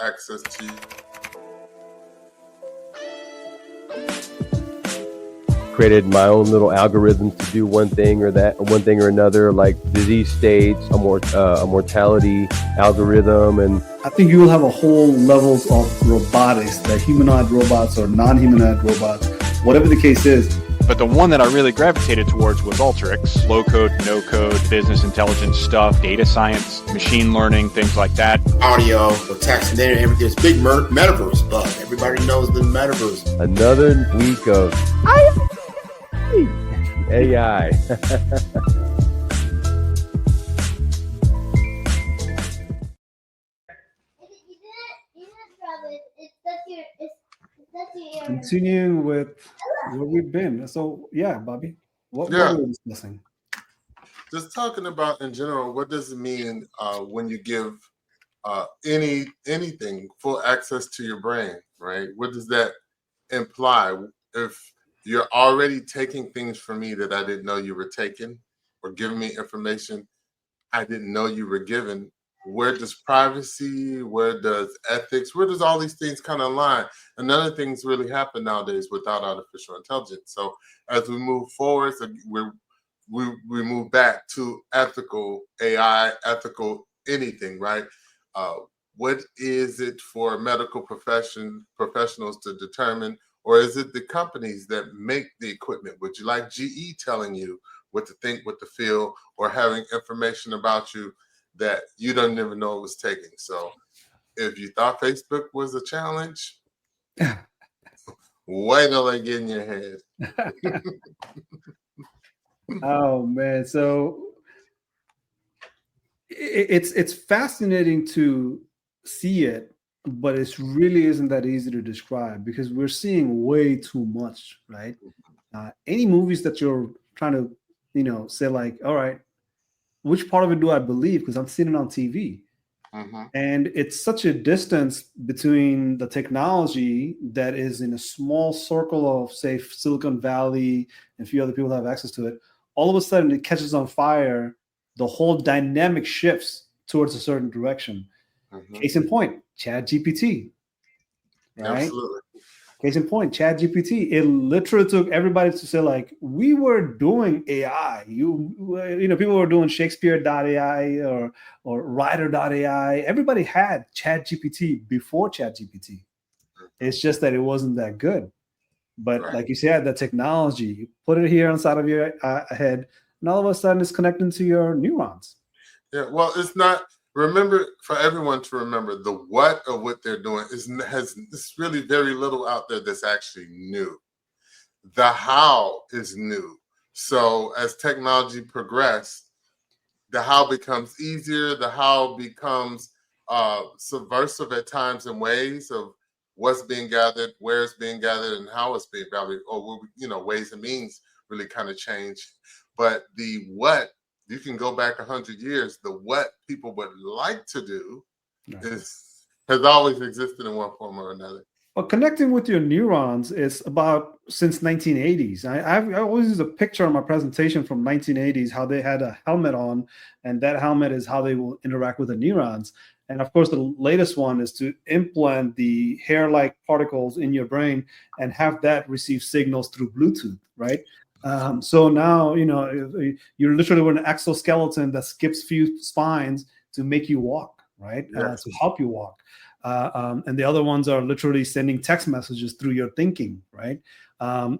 access to created my own little algorithms to do one thing or another, like disease states, a mortality algorithm. And I think you will have a whole levels of robotics, that humanoid robots or non-humanoid robots, whatever the case is. But the one that I really gravitated towards was Alteryx. Low code, no code, business intelligence stuff, data science, machine learning, things like that. Audio, text, and then there's big metaverse buzz. Everybody knows the metaverse. Another week of AI. Continuing with where we've been. So yeah, Bobby, what were we discussing? Just talking about in general, what does it mean when you give anything full access to your brain, right? What does that imply? If you're already taking things from me that I didn't know you were taking, or giving me information I didn't know you were given, where does privacy, where does ethics, where does all these things kind of align? And none of things really happen nowadays without artificial intelligence. So as we move forward, we move back to ethical AI, ethical anything, right? What is it for medical professionals to determine, or is it the companies that make the equipment? Would you like GE telling you what to think, what to feel, or having information about you that you don't even know it was taking? So if you thought Facebook was a challenge, wait till they get in your head. Oh man, so it's fascinating to see it, but it really isn't that easy to describe because we're seeing way too much, right? Any movies that you're trying to, say like, all right, which part of it do I believe? Because I'm seeing it on TV. And it's such a distance between the technology that is in a small circle of, say, Silicon Valley and a few other people that have access to it. All of a sudden, it catches on fire. The whole dynamic shifts towards a certain direction. Case in point, ChatGPT. Right? Absolutely. Case in point, ChatGPT. It literally took everybody to say, like, we were doing AI. People were doing Shakespeare.ai or Writer.ai. Everybody had ChatGPT before ChatGPT. It's just that it wasn't that good. But like you said, the technology, you put it here on the side of your head, and all of a sudden it's connecting to your neurons. Yeah, well, it's not. Remember, for everyone to remember, the what of what they're doing it's really very little out there that's actually new. The how is new. So as technology progresses, the how becomes easier. The how becomes subversive at times in ways of what's being gathered, where it's being gathered, and how it's being gathered. Or ways and means really kind of change. But the what, you can go back 100 years. The what people would like to do has always existed in one form or another. Well, connecting with your neurons is about since 1980s. I always use a picture on my presentation from 1980s, how they had a helmet on, and that helmet is how they will interact with the neurons. And of course, the latest one is to implant the hair-like particles in your brain and have that receive signals through Bluetooth, right? So now, you're literally wearing an exoskeleton that skips few spines to make you walk, right? Yes. To help you walk. And the other ones are literally sending text messages through your thinking, right? There's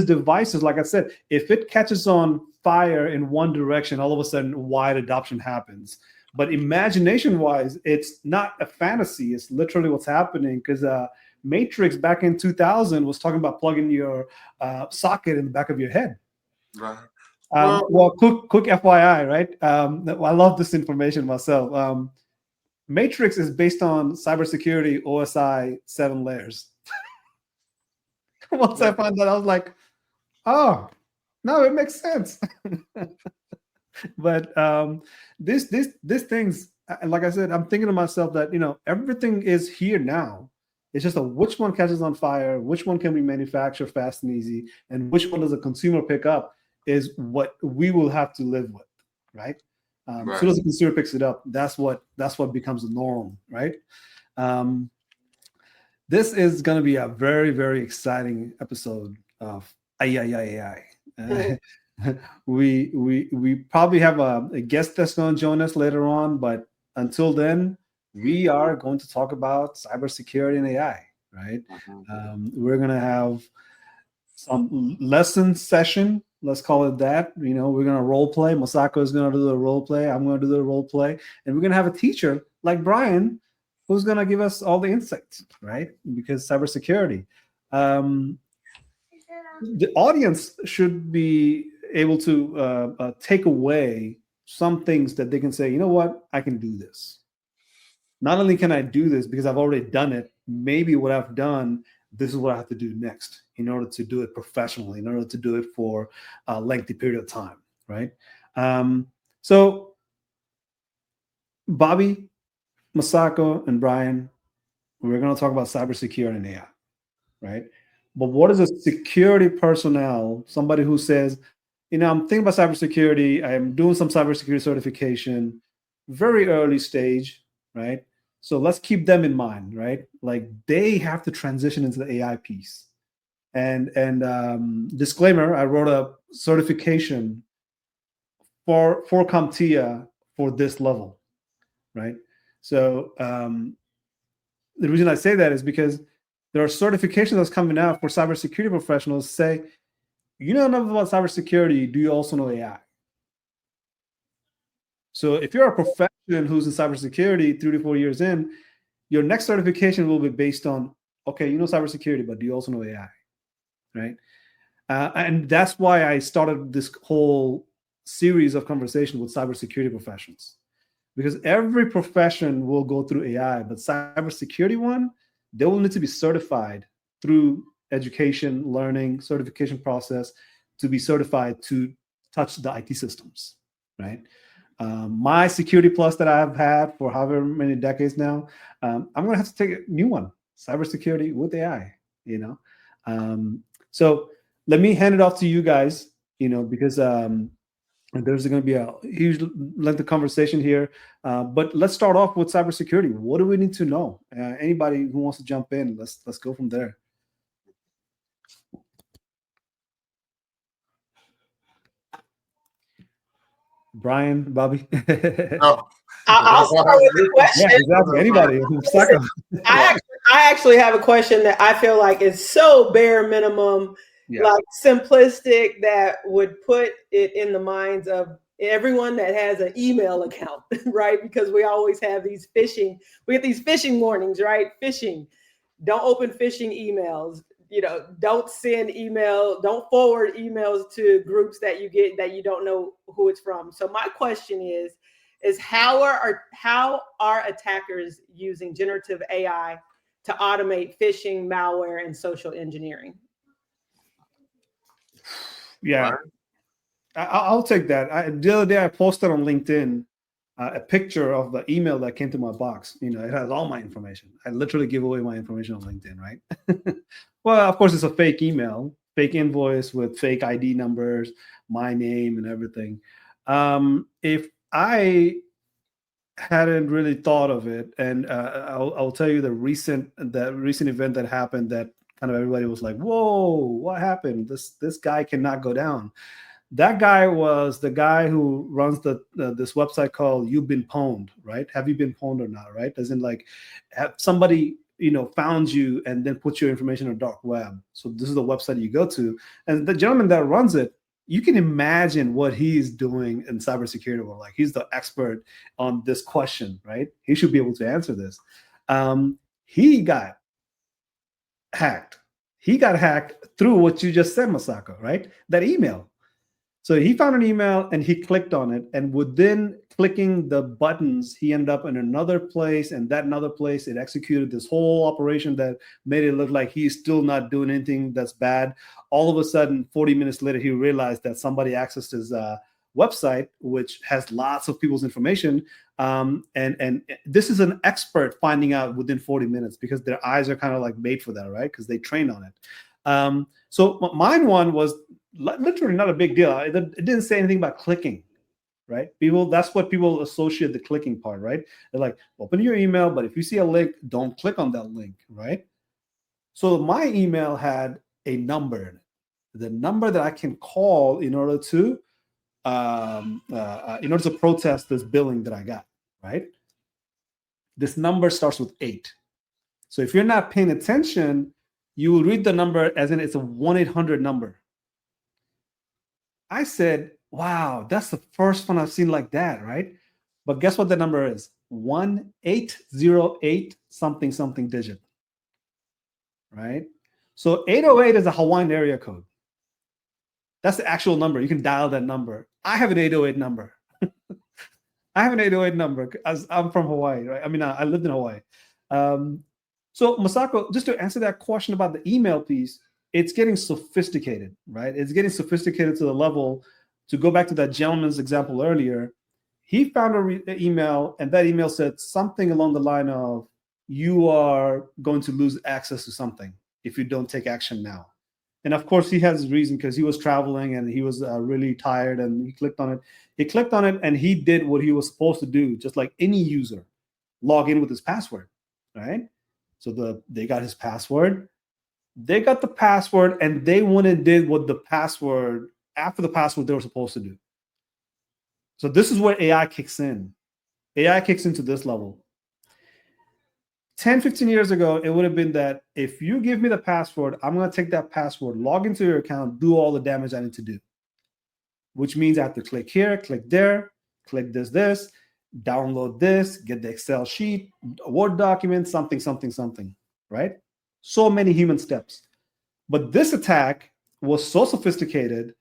devices, like I said, if it catches on fire in one direction, all of a sudden wide adoption happens. But imagination-wise, it's not a fantasy. It's literally what's happening because Matrix back in 2000 was talking about plugging your socket in the back of your head. Right. Quick FYI, right? I love this information myself. Matrix is based on cybersecurity OSI 7 layers. Once I found that, I was like, oh, no, it makes sense. But these things, like I said, I'm thinking to myself that, everything is here now. It's just which one catches on fire, which one can we manufacture fast and easy, and which one does a consumer pick up is what we will have to live with, right? As soon as the consumer picks it up, that's what becomes the norm, right? This is going to be a very, very exciting episode of AI. We probably have a guest that's going to join us later on, but until then, we are going to talk about cybersecurity and AI, right? We're going to have some lesson session, let's call it that. We're going to role play. Masako is going to do the role play. I'm going to do the role play, and we're going to have a teacher like Brian, who's going to give us all the insights, right? Because cybersecurity, the audience should be able to take away some things that they can say, you know what, I can do this. Not only can I do this because I've already done it, maybe what I've done, this is what I have to do next in order to do it professionally, in order to do it for a lengthy period of time, right? So Bobby, Masako, and Brian, we're going to talk about cybersecurity and AI, right? But what is a security personnel, somebody who says, I'm thinking about cybersecurity, I'm doing some cybersecurity certification, very early stage, right? So let's keep them in mind, right? Like they have to transition into the AI piece. And disclaimer, I wrote a certification for CompTIA for this level, right? So the reason I say that is because there are certifications that's coming out for cybersecurity professionals say, you know enough about cybersecurity, do you also know AI? So if you're a professional who's in cybersecurity 3 to 4 years in, your next certification will be based on, okay, you know cybersecurity, but do you also know AI, right? And that's why I started this whole series of conversations with cybersecurity professionals, because every profession will go through AI, but cybersecurity one, they will need to be certified through education, learning, certification process to be certified to touch the IT systems, right? My Security Plus that I've had for however many decades now, I'm going to have to take a new one, cybersecurity with AI, So let me hand it off to you guys, because there's going to be a huge length of conversation here. But let's start off with cybersecurity. What do we need to know? Anybody who wants to jump in, let's go from there. Brian, Bobby. I'll start with the question. Yeah, exactly. Anybody. I actually have a question that I feel like is so bare minimum, like simplistic, that would put it in the minds of everyone that has an email account, right? Because we always have we get these phishing warnings, right? Phishing, don't open phishing emails. Don't send email, don't forward emails to groups that you get that you don't know who it's from. So my question is how are attackers using generative AI to automate phishing, malware, and social engineering? Yeah, I'll take that. The other day I posted on LinkedIn a picture of the email that came to my box. It has all my information. I literally give away my information on LinkedIn, right? Well, of course, it's a fake email, fake invoice with fake ID numbers, my name, and everything. If I hadn't really thought of it, and I'll tell you the recent event that happened that kind of everybody was like, "Whoa, what happened? This guy cannot go down." That guy was the guy who runs this website called You've Been Pwned, right? Have you been pwned or not, right? As in, like, have somebody found you and then put your information on the dark web. So this is the website you go to, and the gentleman that runs it, you can imagine what he's doing in cybersecurity world. Like, he's the expert on this question, right? He should be able to answer this. He got hacked. He got hacked through what you just said, Masako, right? That email. So he found an email and he clicked on it, and within clicking the buttons, he ended up in another place, and that another place, it executed this whole operation that made it look like he's still not doing anything that's bad. All of a sudden, 40 minutes later, he realized that somebody accessed his website, which has lots of people's information. And this is an expert finding out within 40 minutes because their eyes are kind of like made for that, right? Because they trained on it. So mine one was literally not a big deal. It didn't say anything about clicking, right? That's what people associate the clicking part, right? They're like, open your email, but if you see a link, don't click on that link, right? So my email had a number in it, the number that I can call in order to protest this billing that I got, right? This number starts with 8. So if you're not paying attention, you will read the number as in it's a 1-800 number. I said, wow, that's the first one I've seen like that, right? But guess what the number is? 1808 something something digit, right? So 808 is a Hawaiian area code. That's the actual number. You can dial that number. I have an 808 number. I have an 808 number as I'm from Hawaii, right? I mean, I lived in Hawaii. So Masako, just to answer that question about the email piece, it's getting sophisticated, right? It's getting sophisticated to the level, to go back to that gentleman's example earlier, he found an email, and that email said something along the line of, you are going to lose access to something if you don't take action now. And of course, he has his reason, because he was traveling and he was really tired, and he clicked on it. He clicked on it and he did what he was supposed to do, just like any user, log in with his password, right? So they got his password. They got the password, and they went and did what the password, after the password, they were supposed to do. So this is where AI kicks in. AI kicks into this level. 10, 15 years ago, it would have been that if you give me the password, I'm going to take that password, log into your account, do all the damage I need to do, which means I have to click here, click there, click this, download this, get the Excel sheet, a Word document, something, right? So many human steps. But this attack was so sophisticated.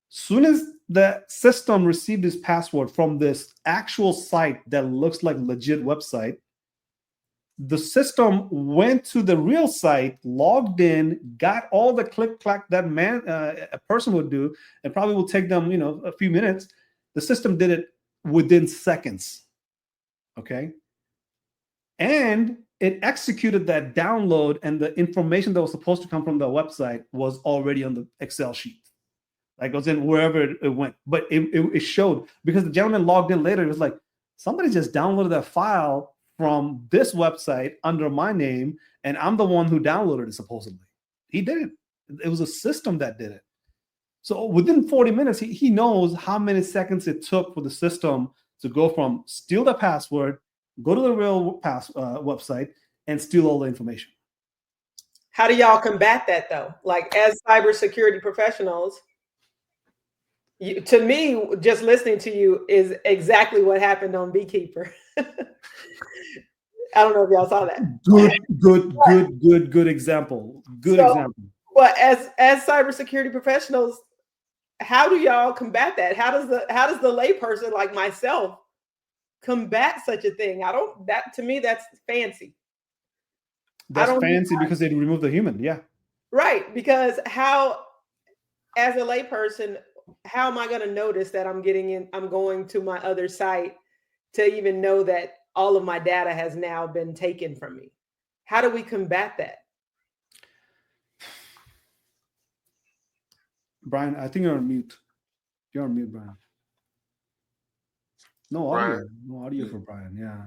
Soon as the system received this password from this actual site that looks like legit website, the system went to the real site, logged in, got all the click clack that a person would do, and probably will take them, a few minutes. The system did it within seconds. Okay. And it executed that download, and the information that was supposed to come from the website was already on the Excel sheet. Like it was in wherever it went. But it showed, because the gentleman logged in later, it was like, somebody just downloaded that file from this website under my name, and I'm the one who downloaded it, supposedly. He didn't. It was a system that did it. So within 40 minutes, he knows how many seconds it took for the system to go from steal the password, go to the real website, and steal all the information. How do y'all combat that, though? Like, as cybersecurity professionals, to me, just listening to you is exactly what happened on Beekeeper. I don't know if y'all saw that. Good example. Good example. But as cybersecurity professionals, how do y'all combat that? How does the layperson like myself combat such a thing? To me, that's fancy. That's fancy because they remove the human. Yeah. Right. Because as a layperson, how am I going to notice that I'm going to my other site to even know that all of my data has now been taken from me? How do we combat that? Brian, I think you're on mute. You're on mute, Brian. No audio. Brian. No audio for Brian. Yeah.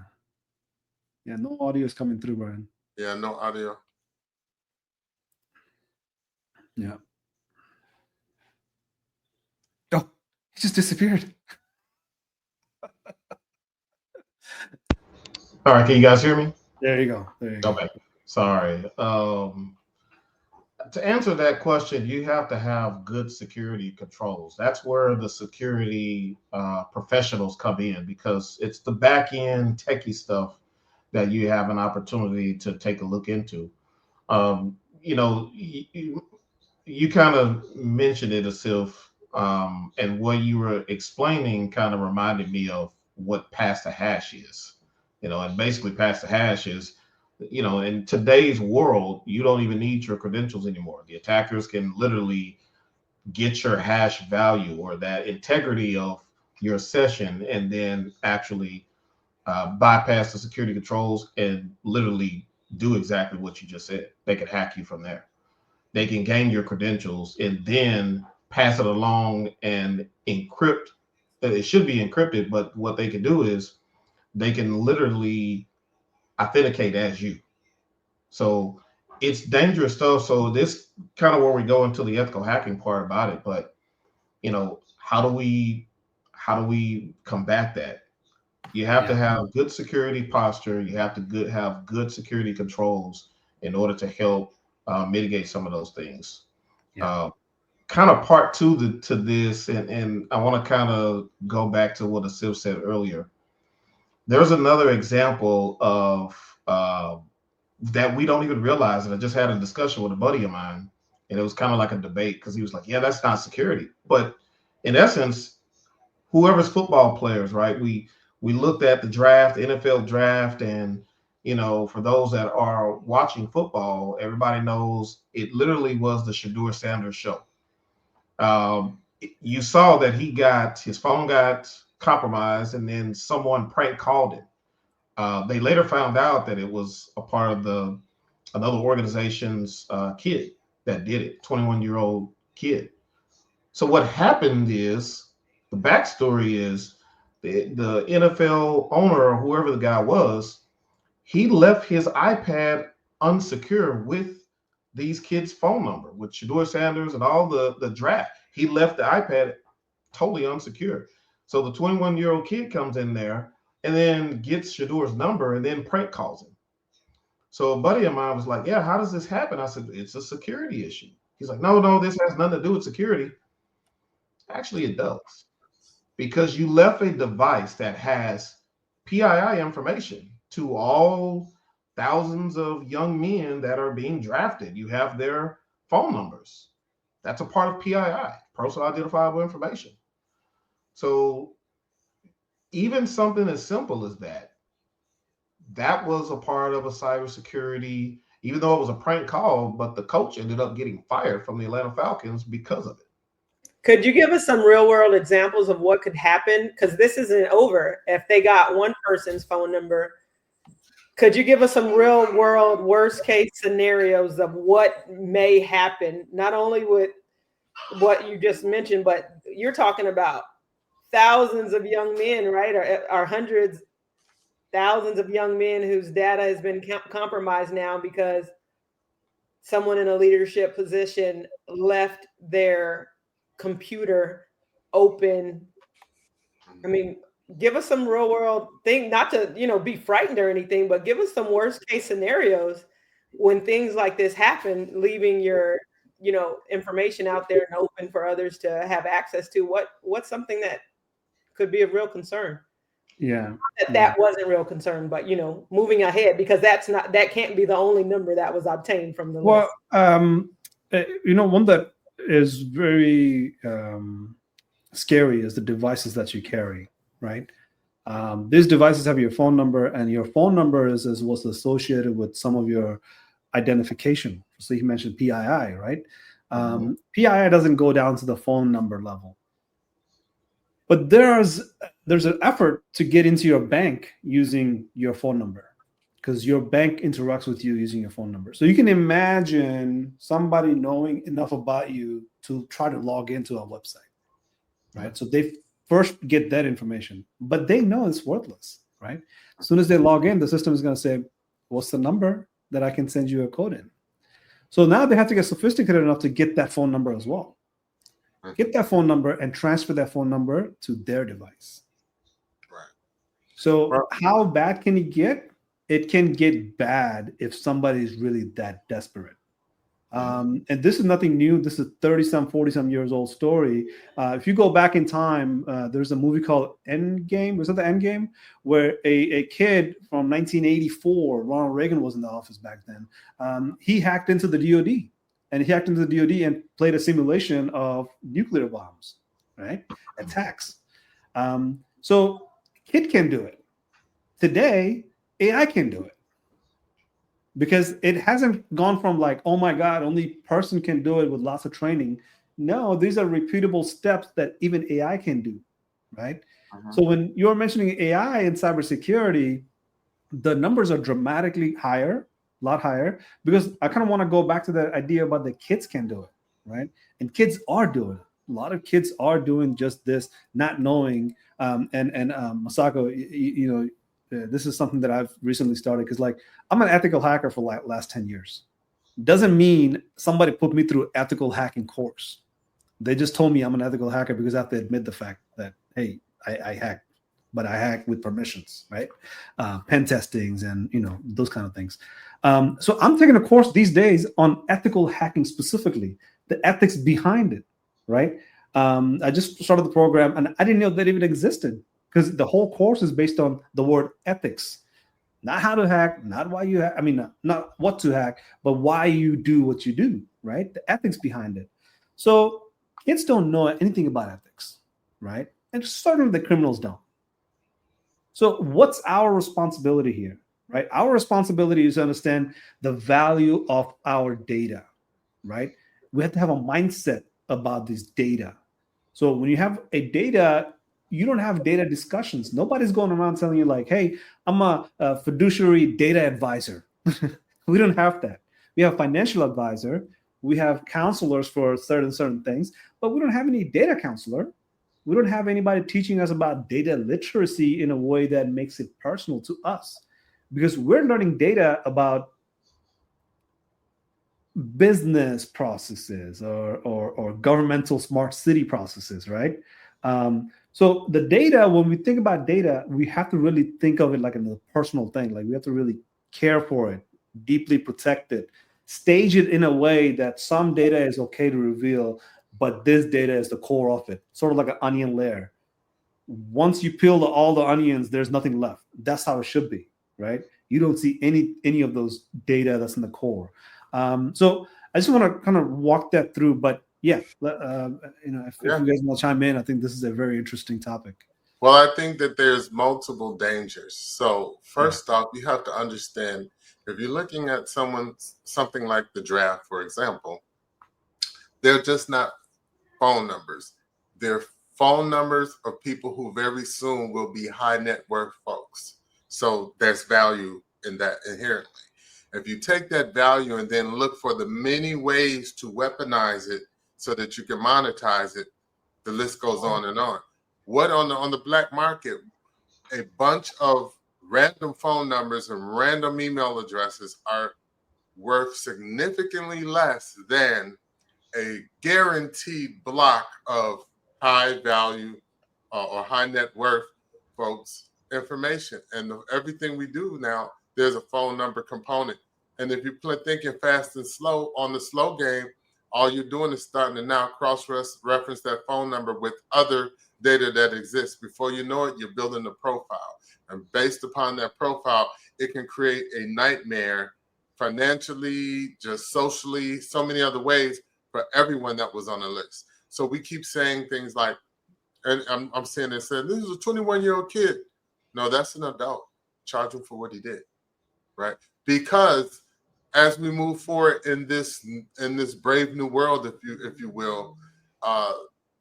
Yeah, no audio is coming through, Brian. Yeah, no audio. Yeah. Oh, he just disappeared. All right, can you guys hear me? There you go. Okay, sorry. To answer that question, you have to have good security controls. That's where the security professionals come in, because it's the back end techie stuff that you have an opportunity to take a look into. You kind of mentioned it, Asif, and what you were explaining kind of reminded me of what pass the hash is. And basically pass the hash is, in today's world, you don't even need your credentials anymore. The attackers can literally get your hash value or that integrity of your session, and then actually bypass the security controls and literally do exactly what you just said. They can hack you from there. They can gain your credentials and then pass it along and encrypt it should be encrypted, but what they can do is they can literally authenticate as you. So it's dangerous stuff. So this kind of where we go into the ethical hacking part about it. But how do we combat that? You have to have good security posture. You have to have good security controls in order to help mitigate some of those things. Kind of part two to this, and I want to kind of go back to what Asif said earlier. There's another example of that we don't even realize. And I just had a discussion with a buddy of mine, and it was kind of like a debate because he was like, yeah, that's not security. But in essence, whoever's football players, right? We looked at the draft, the NFL draft, and for those that are watching football, everybody knows it literally was the Shedeur Sanders show. You saw that his phone got compromised, and then someone prank called him. They later found out that it was a part of another organization's kid that did it, 21-year-old kid. So what happened is, the backstory is the NFL owner or whoever the guy was, he left his iPad unsecure with these kids' phone number, with Shedeur Sanders and all the draft. He left the iPad totally unsecure. So the 21-year-old kid comes in there and then gets Shedeur's number and then prank calls him. So a buddy of mine was like, yeah, how does this happen? I said, it's a security issue. He's like, no, this has nothing to do with security. Actually, it does. Because you left a device that has PII information to all thousands of young men that are being drafted. You have their phone numbers. That's a part of PII, personal identifiable information. So even something as simple as that was a part of a cybersecurity, even though it was a prank call, but the coach ended up getting fired from the Atlanta Falcons because of it. Could you give us some real world examples of what could happen? Because this isn't over. If they got one person's phone number, could you give us some real world worst case scenarios of what may happen? Not only with what you just mentioned, but you're talking about thousands of young men, right? Or hundreds, thousands of young men whose data has been compromised now because someone in a leadership position left their computer open. I mean, give us some real world thing, not to be frightened or anything, but give us some worst case scenarios when things like this happen, leaving your information out there and open for others to have access to. What's something that could be of real concern? That wasn't real concern, but moving ahead, because that can't be the only number that was obtained from the list. One that is very scary is the devices that you carry, right? These devices have your phone number, and your phone number is what's associated with some of your identification. So you mentioned PII, right? PII doesn't go down to the phone number level, but there's an effort to get into your bank using your phone number, because your bank interacts with you using your phone number. So you can imagine somebody knowing enough about you to try to log into a website, right? So they first get that information, but they know it's worthless, right? As soon as they log in, the system is going to say, what's the number that I can send you a code in? So now they have to get sophisticated enough to get that phone number as well. Get that phone number and transfer that phone number to their device. Right. So how bad can it get? It can get bad if somebody is really that desperate. And this is nothing new. This is a 30-some, 40-some years old story. If you go back in time, there's a movie called Endgame. Was it the Endgame? Where a kid from 1984, Ronald Reagan was in the office back then. He hacked into the DoD. And he hacked into the DoD and played a simulation of nuclear bombs, right? Attacks. So kid can do it. Today, AI can do it. Because it hasn't gone from like, oh my God, only person can do it with lots of training. No, these are repeatable steps that even AI can do, right? So when you're mentioning AI in cybersecurity, the numbers are dramatically higher, a lot higher, because I kind of want to go back to that idea about the kids can do it, right? And kids are doing it. A lot of kids are doing just this, not knowing. And Masako, this is something that I've recently started because, like, I'm an ethical hacker for like last 10 years. Doesn't mean somebody put me through an ethical hacking course. They just told me I'm an ethical hacker because I have to admit the fact that, hey, I hack, but I hack with permissions, right? Pen testings and, those kind of things. So I'm taking a course these days on ethical hacking specifically, the ethics behind it, right? I just started the program and I didn't know that even existed because the whole course is based on the word ethics, not how to hack, not why you hack. I mean, not what to hack, but why you do what you do, right? The ethics behind it. So kids don't know anything about ethics, right? And certainly the criminals don't. So what's our responsibility here, right? Our responsibility is to understand the value of our data, right? We have to have a mindset about this data. So when you have a data, you don't have data discussions. Nobody's going around telling you like, hey, I'm a fiduciary data advisor. We don't have that. We have financial advisor. We have counselors for certain things, but we don't have any data counselor. We don't have anybody teaching us about data literacy in a way that makes it personal to us, because we're learning data about business processes or governmental smart city processes, right? So the data, when we think about data, we have to really think of it like a personal thing. Like we have to really care for it, deeply protect it, stage it in a way that some data is okay to reveal, but this data is the core of it, sort of like an onion layer. Once you peel all the onions, there's nothing left. That's how it should be, right? You don't see any of those data that's in the core. So I just want to kind of walk that through, but yeah, if you guys want to chime in, I think this is a very interesting topic. Well, I think that there's multiple dangers. So first off, you have to understand, if you're looking at something like the draft, for example, they're just not phone numbers. They're phone numbers of people who very soon will be high net worth folks. So there's value in that inherently. If you take that value and then look for the many ways to weaponize it so that you can monetize it, the list goes on and on. What on the black market, a bunch of random phone numbers and random email addresses are worth significantly less than a guaranteed block of high value or high net worth folks' information. And everything we do now, there's a phone number component. And if you're thinking fast and slow on the slow game, all you're doing is starting to now cross-reference that phone number with other data that exists. Before you know it, you're building a profile. And based upon that profile, it can create a nightmare financially, just socially, so many other ways for everyone that was on the list. So we keep saying things like, and I'm saying this is a 21-year-old kid. No, that's an adult. Charge him for what he did, right? Because as we move forward in this brave new world, if you will,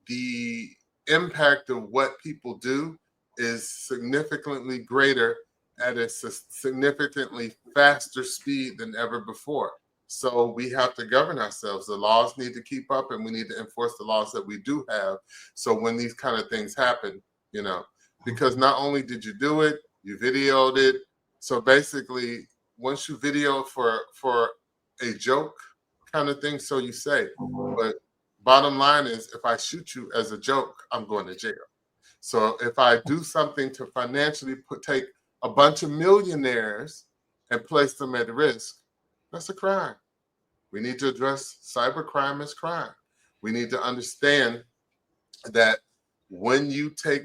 the impact of what people do is significantly greater at a significantly faster speed than ever before. So we have to govern ourselves. The laws need to keep up, and we need to enforce the laws that we do have. So when these kind of things happen, because not only did you do it, you videoed it. So basically, once you video for a joke kind of thing, so you say, but bottom line is, if I shoot you as a joke, I'm going to jail. So if I do something to financially take a bunch of millionaires and place them at risk, that's a crime. We need to address cybercrime as crime. We need to understand that when you take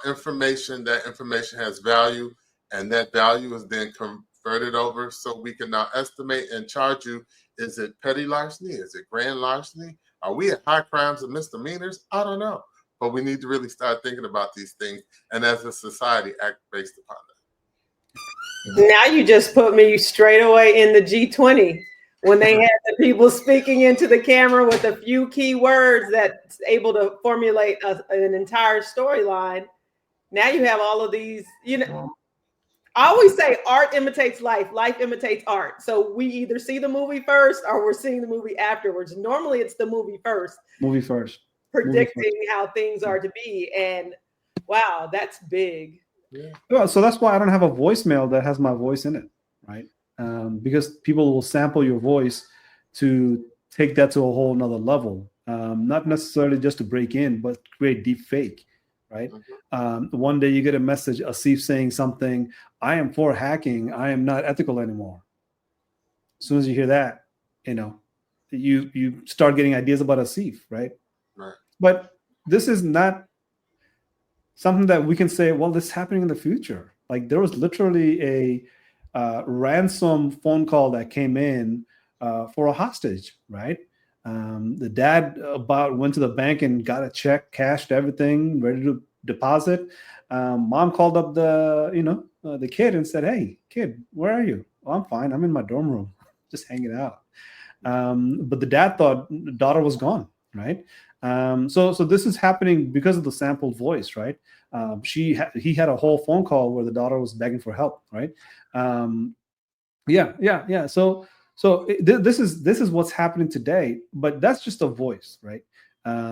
information, that information has value, and that value is then converted over so we can now estimate and charge you. Is it petty larceny? Is it grand larceny? Are we at high crimes and misdemeanors? I don't know. But we need to really start thinking about these things, and as a society, act based upon that. Now you just put me straight away in the G20 when they had the people speaking into the camera with a few key words that's able to formulate an entire storyline. Now you have all of these, I always say art imitates life, life imitates art. So we either see the movie first or we're seeing the movie afterwards. Normally it's the movie first. Movie first. predicting how things are to be. And wow, that's big. Yeah. So that's why I don't have a voicemail that has my voice in it, right? Because people will sample your voice to take that to a whole nother level. Not necessarily just to break in, but create deep fake, right? One day you get a message, Asif saying something, I am for hacking, I am not ethical anymore. As soon as you hear that, you start getting ideas about Asif, right? But this is not something that we can say, well, this is happening in the future. Like there was literally a ransom phone call that came in for a hostage, right? The dad went to the bank and got a check, cashed everything, ready to deposit. Mom called up the kid and said, "Hey, kid, where are you?" "Oh, I'm fine. I'm in my dorm room, just hanging out." But the dad thought the daughter was gone, right? So this is happening because of the sampled voice, right? He had a whole phone call where the daughter was begging for help, right? Yeah. So this is what's happening today, but that's just a voice, right?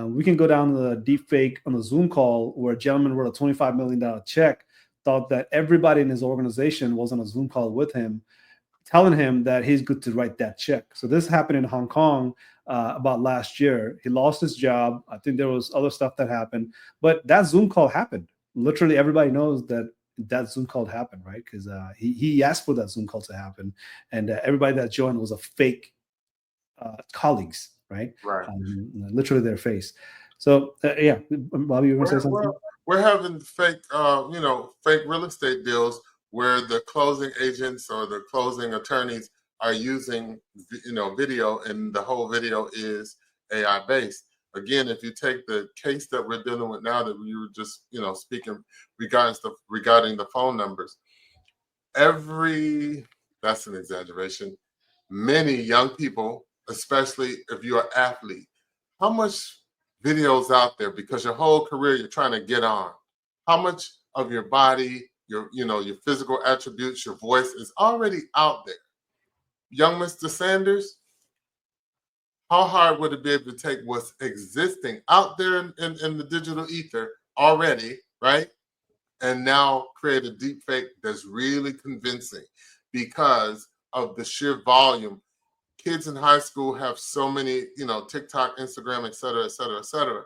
We can go down to the deep fake on the Zoom call where a gentleman wrote a $25 million check, thought that everybody in his organization was on a Zoom call with him, telling him that he's good to write that check. So this happened in Hong Kong about last year. He lost his job. I think there was other stuff that happened, but that Zoom call happened. Literally everybody knows that Zoom call happened, right? Because he asked for that Zoom call to happen, and everybody that joined was a fake colleagues, right? Right. Literally their face. So yeah, Bobby, you want to say something? We're having fake, fake real estate deals where the closing agents or the closing attorneys are using, video, and the whole video is AI based. Again, if you take the case that we're dealing with now that we were just, speaking regarding the phone numbers, that's an exaggeration. Many young people, especially if you're an athlete, how much videos out there because your whole career you're trying to get on? How much of your body, your physical attributes, your voice is already out there? Young Mr. Sanders, how hard would it be able to take what's existing out there in the digital ether already, right? And now create a deep fake that's really convincing because of the sheer volume. Kids in high school have so many, TikTok, Instagram, et cetera, et cetera, et cetera.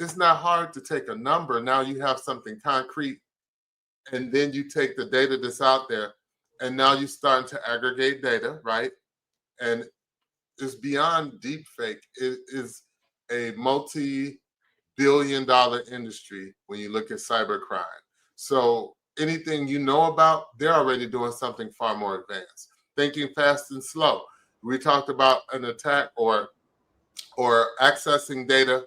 It's not hard to take a number. Now you have something concrete, and then you take the data that's out there, and now you're starting to aggregate data, right? And it's beyond deep fake. It is a multi-billion-dollar industry when you look at cybercrime. So anything you know about, they're already doing something far more advanced. Thinking fast and slow. We talked about an attack or accessing data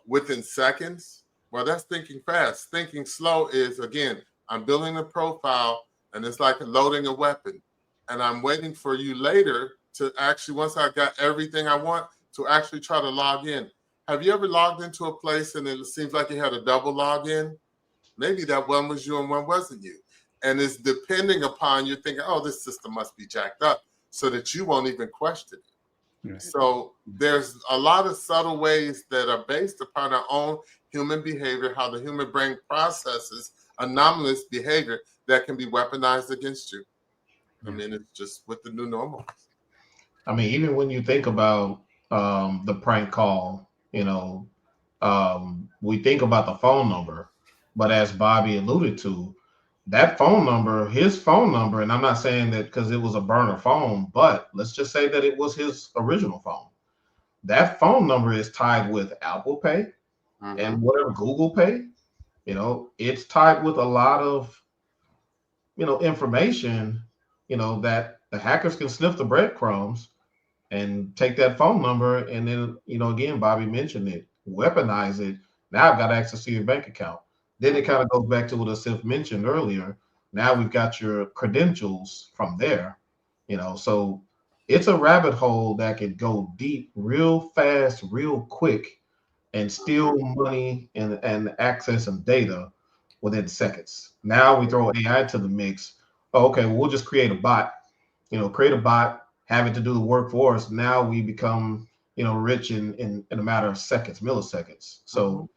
within seconds. Well, that's thinking fast. Thinking slow is, again, I'm building a profile and it's like loading a weapon. And I'm waiting for you later to actually, once I got everything I want, to actually try to log in. Have you ever logged into a place and it seems like you had a double login? Maybe that one was you and one wasn't you. And it's depending upon you thinking, oh, this system must be jacked up, so that you won't even question it. Right. So there's a lot of subtle ways that are based upon our own human behavior, how the human brain processes anomalous behavior that can be weaponized against you. I mean, it's just with the new normal. I mean, even when you think about the prank call, we think about the phone number, but as Bobby alluded to, that phone number, his phone number, and I'm not saying that because it was a burner phone, but let's just say that it was his original phone. That phone number is tied with Apple Pay and whatever Google Pay. It's tied with a lot of, information, that the hackers can sniff the breadcrumbs and take that phone number. And then, again, Bobby mentioned it, weaponize it. Now I've got access to your bank account. Then it kind of goes back to what Asif mentioned earlier. Now we've got your credentials from there, so it's a rabbit hole that could go deep real fast, real quick, and steal money and access and data within seconds. Now we throw AI to the mix. Oh, okay, we'll just create a bot, have it to do the work for us. Now we become, Rich in a matter of seconds, milliseconds. So,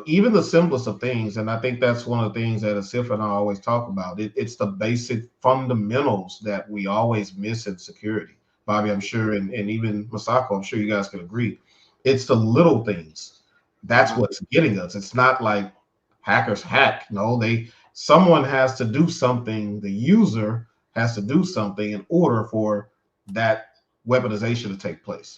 even the simplest of things, and I think that's one of the things that Asif and I always talk about. It's the basic fundamentals that we always miss in security. Bobby, I'm sure, and even Masako, I'm sure you guys can agree. It's the little things. That's what's getting us. It's not like hackers hack. No, someone has to do something. The user has to do something in order for that weaponization to take place.